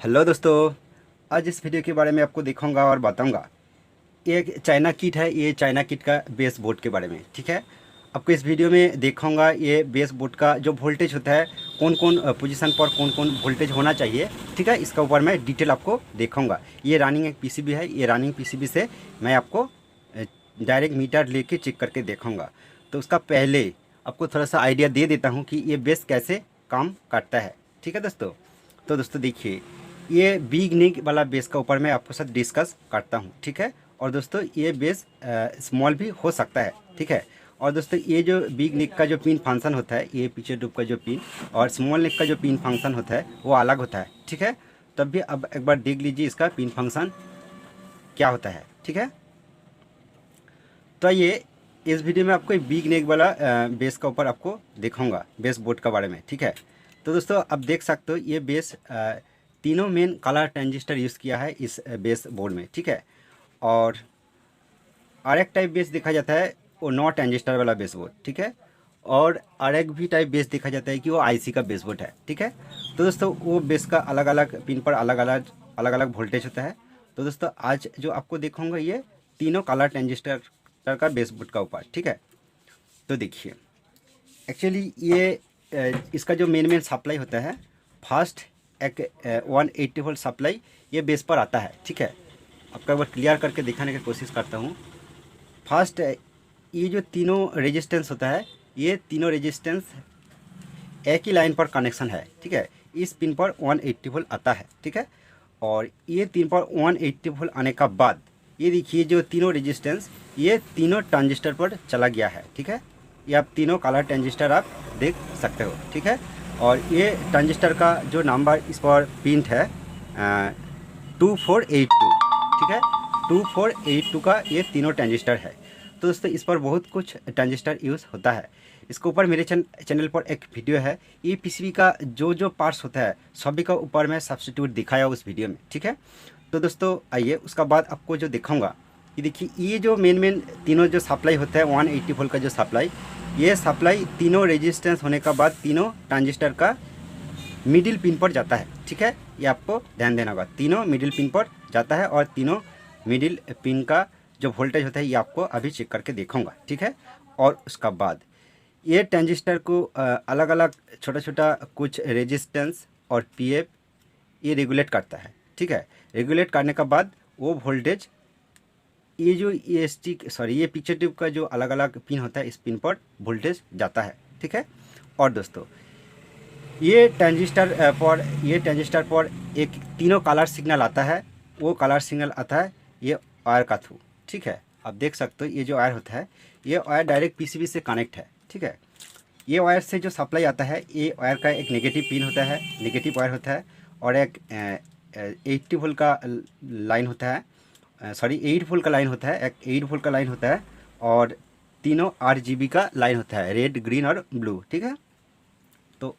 Hello दोस्तों। आज इस वीडियो के बारे में आपको दिखाऊंगा और बताऊंगा। ये एक चाइना किट है, ये चाइना किट का बेस बोर्ड के बारे में। ठीक है, आपको इस वीडियो में दिखाऊंगा ये बेस बोर्ड का जो वोल्टेज होता है, कौन कौन पोजीशन पर कौन कौन वोल्टेज होना चाहिए। ठीक है, इसका ऊपर मैं डिटेल आपको दिखाऊंगा। ये रनिंग एक पीसीबी है, ये रनिंग पीसीबी से मैं आपको डायरेक्ट मीटर लेके चेक करके दिखाऊंगा। तो उसका पहले आपको थोड़ा सा आइडिया दे देता हूँ कि ये बेस कैसे काम करता है। ठीक है दोस्तों, तो दोस्तों देखिए, ये बिग निग वाला बेस का ऊपर मैं आपके साथ डिस्कस करता हूँ। ठीक है, और दोस्तों ये बेस स्मॉल भी हो सकता है। ठीक है, और दोस्तों ये जो बिग निक का जो पिन फंक्शन होता है, ये पीछे डूब का जो पिन, और स्मॉल निक का जो पिन फंक्शन होता है वो अलग होता है। ठीक है, तब भी अब एक बार देख लीजिए इसका पिन फंक्शन क्या होता है। ठीक है, तो ये इस वीडियो में आपको बिग नेक वाला बेस का ऊपर आपको दिखाऊंगा बेस बोर्ड के बारे में। ठीक है, तो दोस्तों अब देख सकते हो ये बेस तीनों मेन कलर ट्रांजिस्टर यूज़ किया है इस बेस बोर्ड में। ठीक है, और एक टाइप बेस देखा जाता है वो नॉट ट्रांजिस्टर वाला बेस बोर्ड। ठीक है, और एक भी टाइप बेस देखा जाता है कि वो आईसी का बेस बोर्ड है। ठीक है, तो दोस्तों वो बेस का अलग अलग पिन पर अलग अलग वोल्टेज होता है। तो दोस्तों आज जो आपको दिखाऊंगा ये तीनों कलर ट्रांजिस्टर का बेस बोर्ड का ऊपर। ठीक है, तो देखिए एक्चुअली ये इसका जो मेन सप्लाई होता है, फर्स्ट एक 180 वोल्ट सप्लाई ये बेस पर आता है। ठीक है, आपका एक बार क्लियर करके दिखाने की कोशिश करता हूँ। फर्स्ट ये जो तीनों रेजिस्टेंस होता है, ये तीनों रेजिस्टेंस एक ही लाइन पर कनेक्शन है। ठीक है, इस पिन पर 180 वोल्ट आता है। ठीक है, और ये पिन पर 180 वोल्ट आने का बाद ये देखिए जो तीनों रेजिस्टेंस ये तीनों ट्रांजिस्टर पर चला गया है। ठीक है, ये आप तीनों कलर ट्रांजिस्टर आप देख सकते हो। ठीक है, और ये ट्रांजिस्टर का जो नंबर इस पर पिन है 2482। ठीक है, 2482 का ये तीनों ट्रांजिस्टर है। तो दोस्तों इस पर बहुत कुछ ट्रांजिस्टर यूज़ होता है। इसके ऊपर मेरे चैनल पर एक वीडियो है, ये पीसीबी का जो जो पार्ट्स होता है सभी का ऊपर मैं सब्स्टिट्यूट दिखाया उस वीडियो में। ठीक है, तो दोस्तों आइए उसका बाद आपको जो दिखाऊंगा कि देखिए ये जो मेन तीनों जो सप्लाई होता है 180 वोल्ट का जो सप्लाई, ये सप्लाई तीनों रेजिस्टेंस होने का बाद तीनों ट्रांजिस्टर का मिडिल पिन पर जाता है। ठीक है, ये आपको ध्यान देना होगा, तीनों मिडिल पिन पर जाता है और तीनों मिडिल पिन का जो वोल्टेज होता है ये आपको अभी चेक करके दिखाऊंगा। ठीक है, और उसका बाद ये ट्रांजिस्टर को अलग अलग छोटा छोटा कुछ रेजिस्टेंस और पीएफ ये रेगुलेट करता है। ठीक है, रेगुलेट करने का बाद वो वोल्टेज ये जो ये पिक्चर ट्यूब का जो अलग अलग पिन होता है इस पिन पर वोल्टेज जाता है। ठीक है, और दोस्तों ये ट्रांजिस्टर पर एक तीनों कलर सिग्नल आता है, वो कलर सिग्नल आता है ये वायर का थ्रू। ठीक है, आप देख सकते हो ये जो वायर होता है ये वायर डायरेक्ट पीसीबी से कनेक्ट है। ठीक है, ये वायर से जो सप्लाई आता है ये वायर का एक नेगेटिव पिन होता है, नेगेटिव वायर होता है, और एक 80 वोल्ट का लाइन होता है, 8 वोल्ट का लाइन होता है, एक 8 वोल्ट का लाइन होता है, और तीनों RGB का लाइन होता है, रेड ग्रीन और ब्लू। ठीक है, तो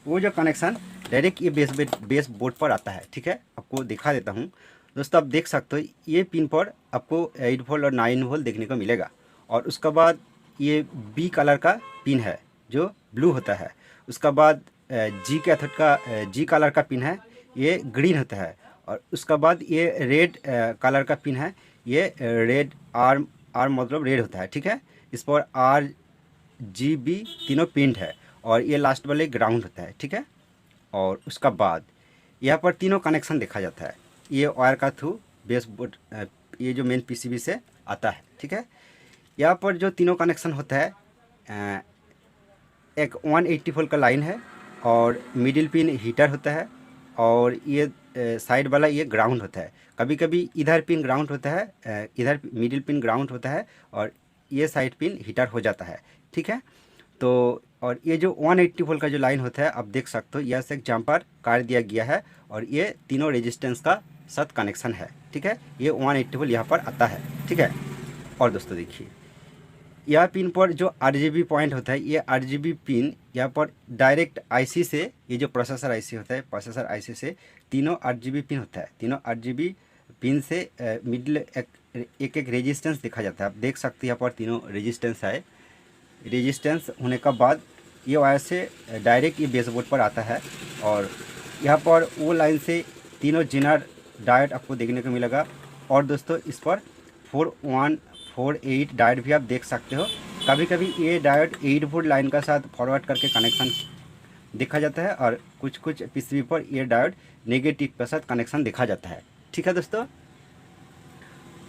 वो जो कनेक्शन डायरेक्ट ये बेस बोर्ड पर आता है। ठीक है, आपको दिखा देता हूँ दोस्तों, आप देख सकते हो ये पिन पर आपको 8 वोल्ट और 9 वोल्ट देखने को मिलेगा, और उसका बाद ये बी कलर का पिन है जो ब्लू होता है, उसका बाद जी कैथोड का जी कलर का पिन है ये ग्रीन होता है, और उसका बाद ये रेड कलर का पिन है ये रेड आर मतलब रेड होता है। ठीक है, इस पर RGB तीनों पिन है, और ये लास्ट वाले ग्राउंड होता है। ठीक है, और उसका बाद यहाँ पर तीनों कनेक्शन देखा जाता है, ये वायर का थ्रू बेस बोर्ड ये जो मेन पीसीबी से आता है। ठीक है, यहाँ पर जो तीनों कनेक्शन होता है एक 180 वोल्ट का लाइन है, और मिडिल पिन हीटर होता है, और ये साइड वाला ये ग्राउंड होता है। कभी कभी इधर पिन ग्राउंड होता है, इधर मिडिल पिन ग्राउंड होता है, और ये साइड पिन हीटर हो जाता है। ठीक है, तो और ये जो 180 वोल्ट का जो लाइन होता है आप देख सकते हो, यह से एक जंपर कर दिया गया है, और ये तीनों रेजिस्टेंस का साथ कनेक्शन है। ठीक है, ये 180 वोल्ट यहाँ पर आता है। ठीक है, और दोस्तों देखिए यह पिन पर जो RGB पॉइंट होता है, ये RGB पिन यहाँ पर डायरेक्ट आईसी से, ये जो प्रोसेसर आईसी होता है, प्रोसेसर आईसी से तीनों RGB पिन होता है, तीनों RGB पिन से मिडिल एक रेजिस्टेंस देखा जाता है। आप देख सकते हैं यहाँ पर तीनों रेजिस्टेंस है, रेजिस्टेंस होने का बाद ये वायर से डायरेक्ट ये बेस बोर्ड पर आता है, और यहाँ पर वो लाइन से तीनों जेनर डायोड आपको देखने को मिलेगा। और दोस्तों इस पर 4148 डायोड भी आप देख सकते हो। कभी कभी ये डायोड 8 वोल्ट लाइन का साथ फॉरवर्ड करके कनेक्शन देखा जाता है और कुछ कुछ पीसीबी पर ये डायोड नेगेटिव के साथ कनेक्शन देखा जाता है। ठीक है दोस्तों,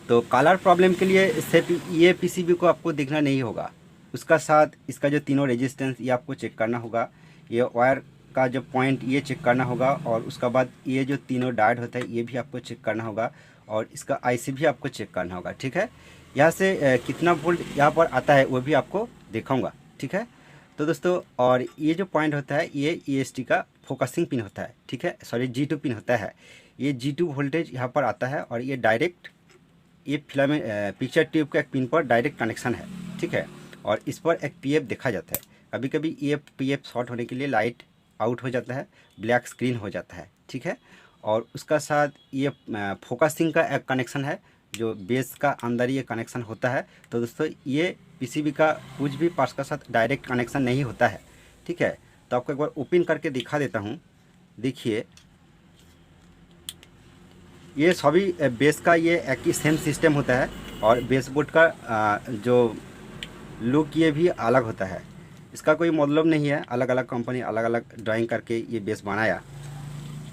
तो कलर प्रॉब्लम के लिए सिर्फ ये पीसीबी को आपको देखना नहीं होगा, उसका साथ इसका जो तीनों रेजिस्टेंस ये आपको चेक करना होगा, ये वायर का जो पॉइंट ये चेक करना होगा, और उसका बाद ये जो तीनों डायोड होता है ये भी आपको चेक करना होगा, और इसका आईसी भी आपको चेक करना होगा। ठीक है, यहाँ से कितना वोल्ट यहाँ पर आता है वो भी आपको दिखाऊंगा। ठीक है, तो दोस्तों और ये जो पॉइंट होता है ये EST का फोकसिंग पिन होता है। ठीक है, सॉरी G2 पिन होता है। ये G2 वोल्टेज यहाँ पर आता है और ये डायरेक्ट ये फिलामेंट पिक्चर ट्यूब का एक पिन पर डायरेक्ट कनेक्शन है। ठीक है, और इस पर एक PF देखा जाता है। कभी कभी ये PF शॉर्ट होने के लिए लाइट आउट हो जाता है, ब्लैक स्क्रीन हो जाता है। ठीक है, और उसका साथ ये फोकसिंग का एक कनेक्शन है जो बेस का अंदर ये कनेक्शन होता है। तो दोस्तों ये पीसीबी का कुछ भी पार्ट्स का साथ डायरेक्ट कनेक्शन नहीं होता है। ठीक है, तो आपको एक बार ओपन करके दिखा देता हूँ। देखिए ये सभी बेस का ये एक ही सेम सिस्टम होता है, और बेस बोर्ड का जो लुक ये भी अलग होता है। इसका कोई मतलब नहीं है, अलग अलग कंपनी अलग अलग ड्राइंग करके ये बेस बनाया।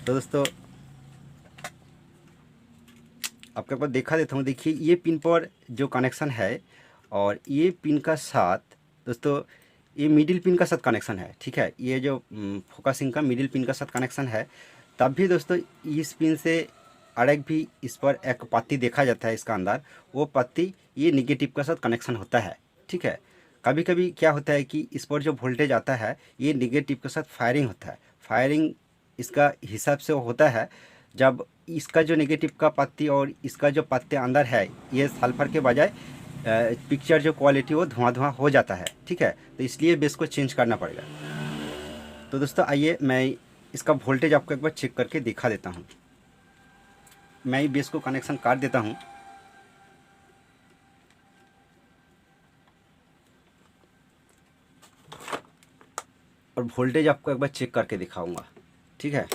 तो दोस्तों आपके पास देखा देता हूँ। देखिए ये पिन पर जो कनेक्शन है और ये पिन का साथ दोस्तों ये मिडिल पिन का साथ कनेक्शन है। ठीक है, ये जो फोकसिंग का मिडिल पिन का साथ कनेक्शन है। तब भी दोस्तों इस पिन से अलग भी इस पर एक पत्ती देखा जाता है, इसका अंदर वो पत्ती ये निगेटिव का साथ कनेक्शन होता है। ठीक है, कभी कभी क्या होता है कि इस पर जो वोल्टेज आता है ये निगेटिव के साथ फायरिंग होता है। फायरिंग इसका हिसाब से होता है जब इसका जो नेगेटिव का पत्ती और इसका जो पत्ते अंदर है ये सल्फर के बजाय पिक्चर जो क्वालिटी वो धुआं धुआं हो जाता है। ठीक है, तो इसलिए बेस को चेंज करना पड़ेगा। तो दोस्तों आइए मैं इसका वोल्टेज आपको एक बार चेक करके दिखा देता हूँ। मैं बेस को कनेक्शन काट देता हूँ। और वोल्टेज आपको एक बार चेक करके दिखाऊंगा। ठीक है,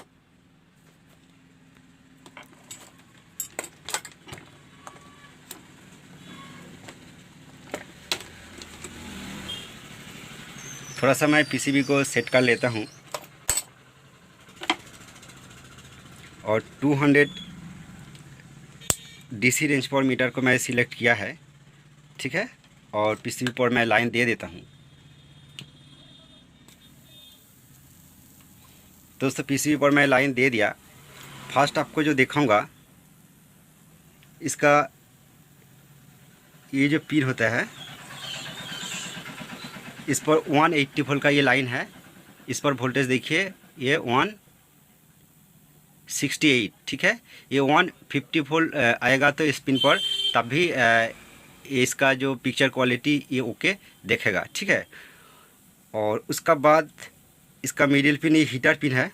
थोड़ा सा मैं पीसीबी को सेट कर लेता हूँ और 200 DC रेंज पर मीटर को मैं सिलेक्ट किया है। ठीक है, और पीसीबी पर मैं लाइन दे देता हूँ। दोस्तों पीसीबी पर मैं लाइन दे दिया। फर्स्ट आपको जो दिखाऊंगा इसका ये जो पिन होता है इस पर 180 वोल्ट का ये लाइन है। इस पर वोल्टेज देखिए ये 168। ठीक है, ये 150 वोल्ट आएगा तो इस पिन पर तब भी इसका जो पिक्चर क्वालिटी ये ओके देखेगा। ठीक है, और उसका बाद इसका मिडिल पिन ये हीटर पिन है।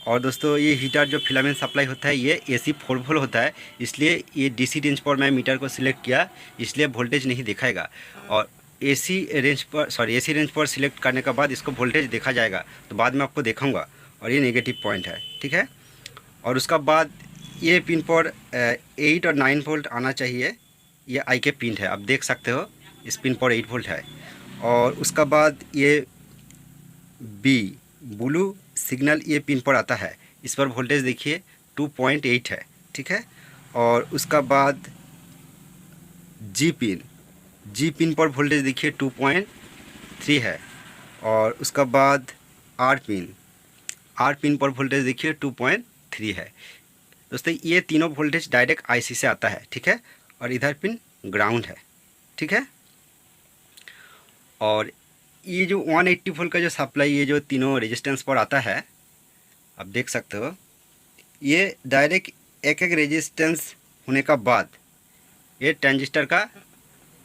और दोस्तों ये हीटर जो फिलामेंट सप्लाई होता है ये AC 4 वोल्ट होता है, इसलिए ये DC रेंज पर मैं मीटर को सिलेक्ट किया, इसलिए वोल्टेज नहीं दिखाएगा। और AC रेंज पर सिलेक्ट करने के बाद इसको वोल्टेज देखा जाएगा, तो बाद में आपको दिखाऊंगा। और ये नेगेटिव पॉइंट है। ठीक है, और उसका बाद ये पिन पर 8 और 9 वोल्ट आना चाहिए। ये I के पिन है, आप देख सकते हो इस पिन पर 8 वोल्ट है। और उसका बाद ये ब्लू सिग्नल ये पिन पर आता है, इस पर वोल्टेज देखिए 2.8 है। ठीक है, और उसका बाद जी पिन पर वोल्टेज देखिए 2.3 है। और उसका बाद आर पिन पर वोल्टेज देखिए 2.3 है। दोस्तों ये तीनों वोल्टेज डायरेक्ट IC से आता है। ठीक है, और इधर पिन ग्राउंड है। ठीक है, और ये जो 180 वोल्ट का जो सप्लाई ये जो तीनों रेजिस्टेंस पर आता है आप देख सकते हो, ये डायरेक्ट एक एक रेजिस्टेंस होने का बाद ये ट्रांजिस्टर का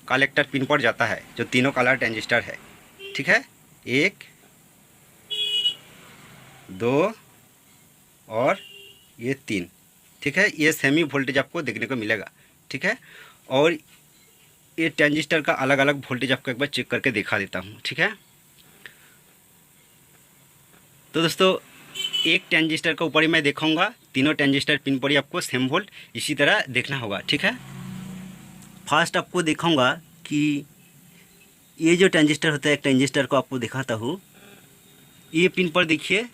कलेक्टर पिन पर जाता है, जो तीनों कलर ट्रांजिस्टर है। ठीक है, 1 2 और ये 3। ठीक है, ये सेमी वोल्टेज आपको देखने को मिलेगा। ठीक है, और ये ट्रांजिस्टर का अलग अलग वोल्टेज आपको एक बार चेक करके दिखा देता हूँ। ठीक है, तो दोस्तों एक ट्रांजिस्टर का ऊपर ही मैं दिखाऊंगा, तीनों ट्रांजिस्टर पिन पर ही आपको सेम वोल्ट इसी तरह देखना होगा, ठीक है। फर्स्ट आपको दिखाऊंगा कि ये जो ट्रांजिस्टर होता है, एक ट्रांजिस्टर को आपको दिखाता हूँ। ये पिन पर देखिए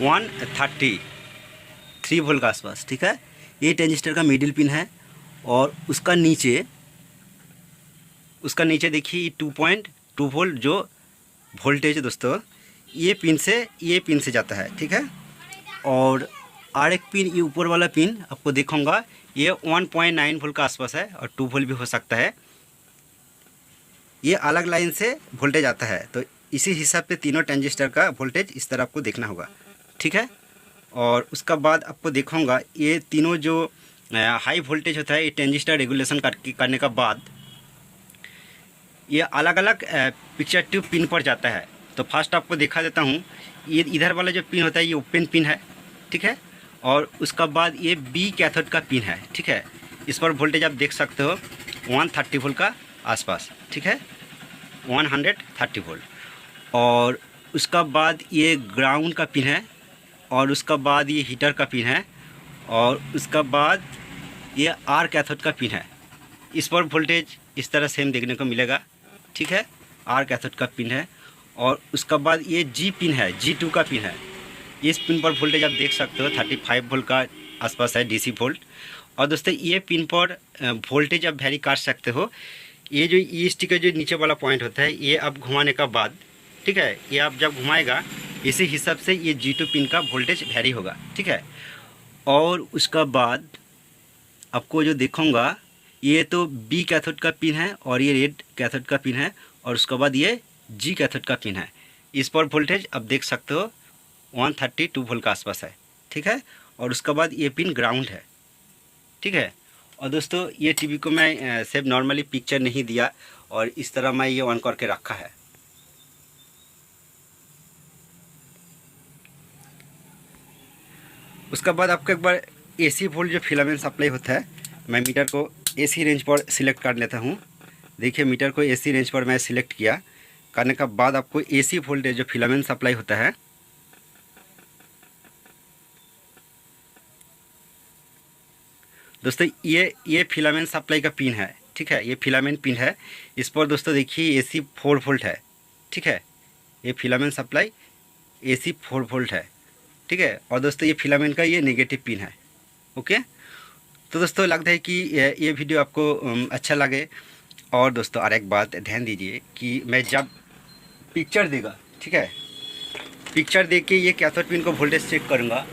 133 वोल्ट के आसपास, ठीक है। ये ट्रांजिस्टर का मिडिल पिन है और उसका नीचे देखिए 2.2 वोल्ट जो वोल्टेज है दोस्तों, ये पिन से जाता है, ठीक है। और एक पिन, ये ऊपर वाला पिन आपको दिखाऊंगा, ये 1.9 वोल्ट का आसपास है और 2 वोल्ट भी हो सकता है। ये अलग लाइन से वोल्टेज आता है, तो इसी हिसाब से तीनों ट्रांजिस्टर का वोल्टेज इस तरह आपको देखना होगा, ठीक है। और उसका बाद आपको दिखाऊंगा ये तीनों जो हाई वोल्टेज होता है, ये ट्रांजिस्टर रेगुलेशन करने का बाद ये अलग अलग पिक्चर ट्यूब पिन पर जाता है। तो फर्स्ट आपको दिखा देता हूँ, ये इधर वाला जो पिन होता है ये ओपन पिन है, ठीक है। और उसका बाद ये बी कैथोड का पिन है, ठीक है। इस पर वोल्टेज आप देख सकते हो 130 वोल्ट का आसपास, ठीक है, 130 वोल्ट। और उसका बाद ये ग्राउंड का पिन है और उसका बाद ये हीटर का पिन है और उसका बाद ये आर कैथोड का पिन है। इस पर वोल्टेज इस तरह सेम देखने को मिलेगा, ठीक है, आर कैथोड का पिन है। और उसका बाद ये जी पिन है, G2 का पिन है। इस पिन पर वोल्टेज आप देख सकते हो 35 वोल्ट का आसपास है, DC वोल्ट। और दोस्तों ये पिन पर वोल्टेज आप वेरी कर सकते हो। ये जो EST का जो नीचे वाला पॉइंट होता है, ये आप घुमाने का बाद, ठीक है, ये आप जब घुमाएगा इसी हिसाब से ये G2 पिन का वोल्टेज वेरी होगा, ठीक है। और उसका बाद आपको जो दिखाऊंगा, ये तो बी कैथोड का पिन है और ये रेड कैथोड का पिन है और उसके बाद ये जी कैथोड का पिन है। इस पर वोल्टेज आप देख सकते हो 132 वोल्ट का आसपास है, ठीक है। और उसके बाद ये पिन ग्राउंड है, ठीक है। और दोस्तों ये टीवी को मैं सिर्फ नॉर्मली पिक्चर नहीं दिया और इस तरह मैं ये ऑन करके रखा है। उसके बाद आपको एक बार AC वोल्ट जो फिलामेंट सप्लाई होता है, मैं मीटर को AC रेंज पर सिलेक्ट कर लेता हूँ। देखिए मीटर को AC रेंज पर मैं सिलेक्ट किया, करने का बाद आपको AC वोल्टेज जो फिलामेंट सप्लाई होता है, दोस्तों ये फिलामेंट सप्लाई का पिन है, ठीक है, ये फिलामेंट पिन है। इस पर दोस्तों देखिए AC 4 वोल्ट है, ठीक है, ये फिलामेंट सप्लाई AC 4 वोल्ट है, ठीक है। और दोस्तों ये फिलामेंट का ये नेगेटिव पिन है, ओके। तो दोस्तों लगता है कि ये वीडियो आपको अच्छा लगे। और दोस्तों और एक बात ध्यान दीजिए कि मैं जब पिक्चर देगा, ठीक है, पिक्चर दे के ये कैथोड पिन को वोल्टेज चेक करूँगा।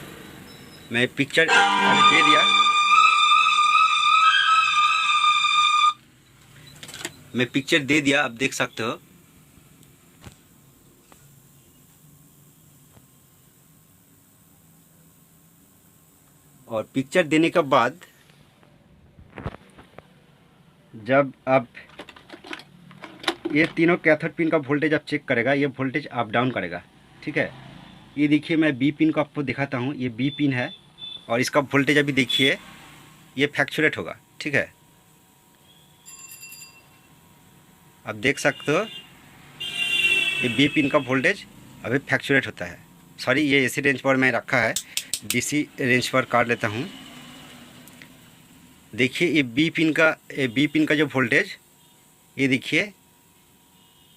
मैं पिक्चर दे दिया, मैं पिक्चर दे दिया, आप देख सकते हो। और पिक्चर देने के बाद जब आप ये तीनों कैथोड पिन का वोल्टेज आप चेक करेगा, ये वोल्टेज अप डाउन करेगा, ठीक है। ये देखिए मैं बी पिन को आपको दिखाता हूँ, ये बी पिन है और इसका वोल्टेज अभी देखिए ये फ्लक्चुएट होगा, ठीक है, आप देख सकते हो ये बी पिन का वोल्टेज अभी फ्लक्चुएट होता है। सॉरी, ये AC रेंज पर मैं रखा है, DC रेंज पर काट लेता हूँ। देखिए ये बी पिन का जो वोल्टेज, ये देखिए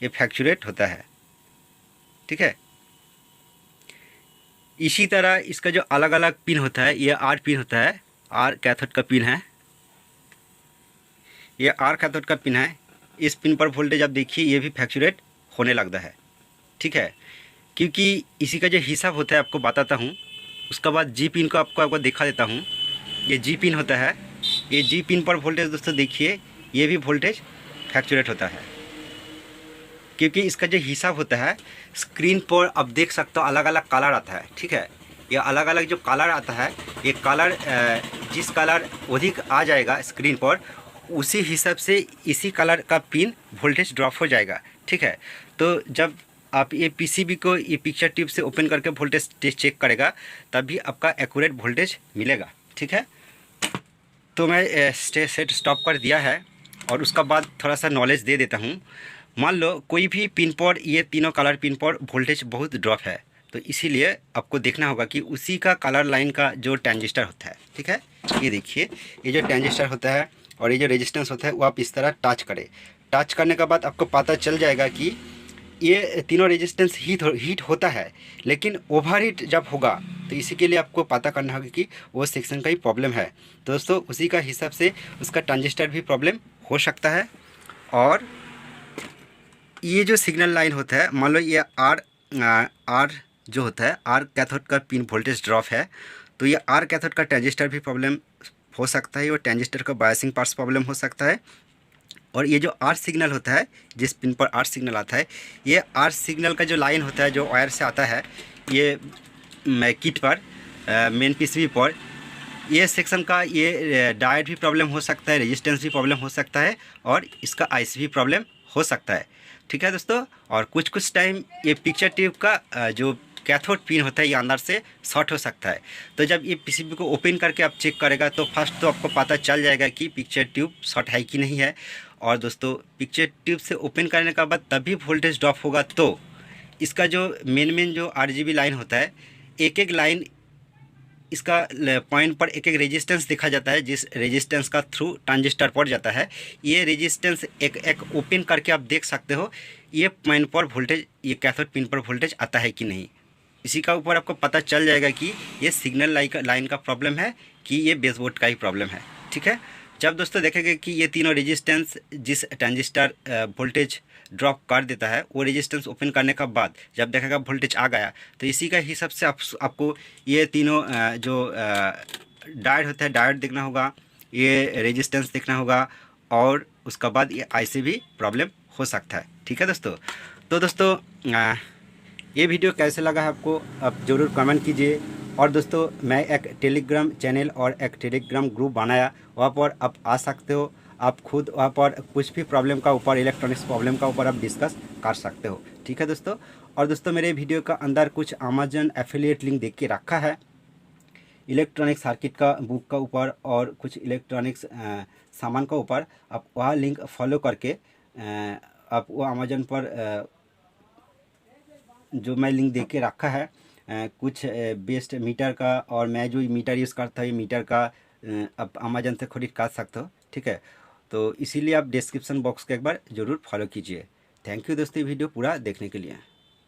ये फ्लक्चुएट होता है, ठीक है। इसी तरह इसका जो अलग अलग पिन होता है, ये R पिन होता है, R कैथोड का पिन है, ये R कैथोड का पिन है। इस पिन पर वोल्टेज आप देखिए ये भी फ्लक्चुएट होने लगता है, ठीक है, क्योंकि इसी का जो हिसाब होता है आपको बताता हूँ। उसके बाद G पिन को आपको दिखा देता हूँ। ये G पिन होता है, ये G पिन पर वोल्टेज दोस्तों देखिए ये भी वोल्टेज फ्लक्चुएट होता है, क्योंकि इसका जो हिसाब होता है स्क्रीन पर आप देख सकते हो अलग अलग कलर आता है, ठीक है। ये अलग अलग जो कलर आता है, ये कलर जिस कलर अधिक आ जाएगा स्क्रीन पर, उसी हिसाब से इसी कलर का पिन वोल्टेज ड्रॉप हो जाएगा, ठीक है। तो जब आप ये PCB को ये पिक्चर ट्यूब से ओपन करके वोल्टेज चेक करेगा, तभी आपका एक्यूरेट वोल्टेज मिलेगा, ठीक है। तो मैं सेट स्टॉप कर दिया है और उसका बाद थोड़ा सा नॉलेज दे देता हूँ। मान लो कोई भी पिन पर, ये तीनों कलर पिन पर वोल्टेज बहुत ड्रॉप है, तो इसीलिए आपको देखना होगा कि उसी का कलर लाइन का जो ट्रांजिस्टर होता है, ठीक है, ये देखिए, ये जो ट्रांजिस्टर होता है और ये जो रेजिस्टेंस होता है वो आप इस तरह टच करें। टच करने के बाद आपको पता चल जाएगा कि ये तीनों रेजिस्टेंस हीट होता है, लेकिन ओवर हीट जब होगा तो इसी के लिए आपको पता करना होगा कि वो सेक्शन का ही प्रॉब्लम है। तो दोस्तों उसी का हिसाब से उसका ट्रांजिस्टर भी प्रॉब्लम हो सकता है। और ये जो सिग्नल लाइन होता है, मान लो ये आर जो होता है, आर कैथोड का पिन वोल्टेज ड्रॉप है, तो ये आर कैथोड का ट्रांजिस्टर भी प्रॉब्लम हो सकता है और ट्रांजिस्टर का बायसिंग पार्ट्स प्रॉब्लम हो सकता है। और ये जो आर सिग्नल होता है, जिस पिन पर आर सिग्नल आता है, ये आर सिग्नल का जो लाइन होता है जो वायर से आता है, ये किट पर मेन पीसीबी पर, ये सेक्शन का ये डायोड भी प्रॉब्लम हो सकता है, रेजिस्टेंस भी प्रॉब्लम हो सकता है और इसका आईसी भी प्रॉब्लम हो सकता है। ठीक है दोस्तों। और कुछ टाइम ये पिक्चर ट्यूब का जो कैथोड पिन होता है ये अंदर से शॉर्ट हो सकता है। तो जब ये पीसीबी को ओपन करके आप चेक करेगा तो फर्स्ट तो आपको पता चल जाएगा कि पिक्चर ट्यूब शॉर्ट है कि नहीं है। और दोस्तों पिक्चर ट्यूब से ओपन करने के बाद तभी वोल्टेज ड्रॉप होगा। तो इसका जो मेन जो आरजीबी लाइन होता है, एक एक लाइन इसका पॉइंट पर एक एक रेजिस्टेंस दिखा जाता है, जिस रेजिस्टेंस का थ्रू ट्रांजिस्टर पड़ जाता है। ये रेजिस्टेंस एक एक ओपन करके आप देख सकते हो ये पॉइंट पर वोल्टेज, ये कैथोड पिन पर वोल्टेज आता है कि नहीं। इसी का ऊपर आपको पता चल जाएगा कि ये सिग्नल लाइन का प्रॉब्लम है कि ये बेसबोर्ड का ही प्रॉब्लम है। ठीक है। जब दोस्तों देखेंगे कि ये तीनों रेजिस्टेंस जिस ट्रांजिस्टर वोल्टेज ड्रॉप कर देता है, वो रेजिस्टेंस ओपन करने के बाद जब देखेगा वोल्टेज आ गया, तो इसी का हिसाब से आपको ये तीनों जो डायोड होता है डायोड देखना होगा, ये रेजिस्टेंस देखना होगा और उसके बाद ये आईसी भी प्रॉब्लम हो सकता है। ठीक है दोस्तों। तो दोस्तों ये वीडियो कैसे लगा है आपको, आप ज़रूर कमेंट कीजिए। और दोस्तों मैं एक टेलीग्राम चैनल और एक टेलीग्राम ग्रुप बनाया, वहाँ पर आप आ सकते हो। आप खुद वहाँ पर कुछ भी प्रॉब्लम का ऊपर, इलेक्ट्रॉनिक्स प्रॉब्लम का ऊपर आप डिस्कस कर सकते हो। ठीक है दोस्तों। और दोस्तों मेरे वीडियो का अंदर कुछ अमेजन एफिलिएट लिंक देख के रखा है इलेक्ट्रॉनिक सर्किट का बुक का ऊपर और कुछ इलेक्ट्रॉनिक्स सामान का ऊपर। आप वह लिंक फॉलो करके आप वो अमेजन पर जो मैं लिंक देख के रखा है कुछ बेस्ट मीटर का, और मैं जो मीटर यूज़ करता हूँ ये मीटर का आप अमेजन से खरीद कर सकते हो। ठीक है। तो इसीलिए आप डिस्क्रिप्शन बॉक्स का एक बार ज़रूर फॉलो कीजिए। थैंक यू दोस्तों वीडियो पूरा देखने के लिए।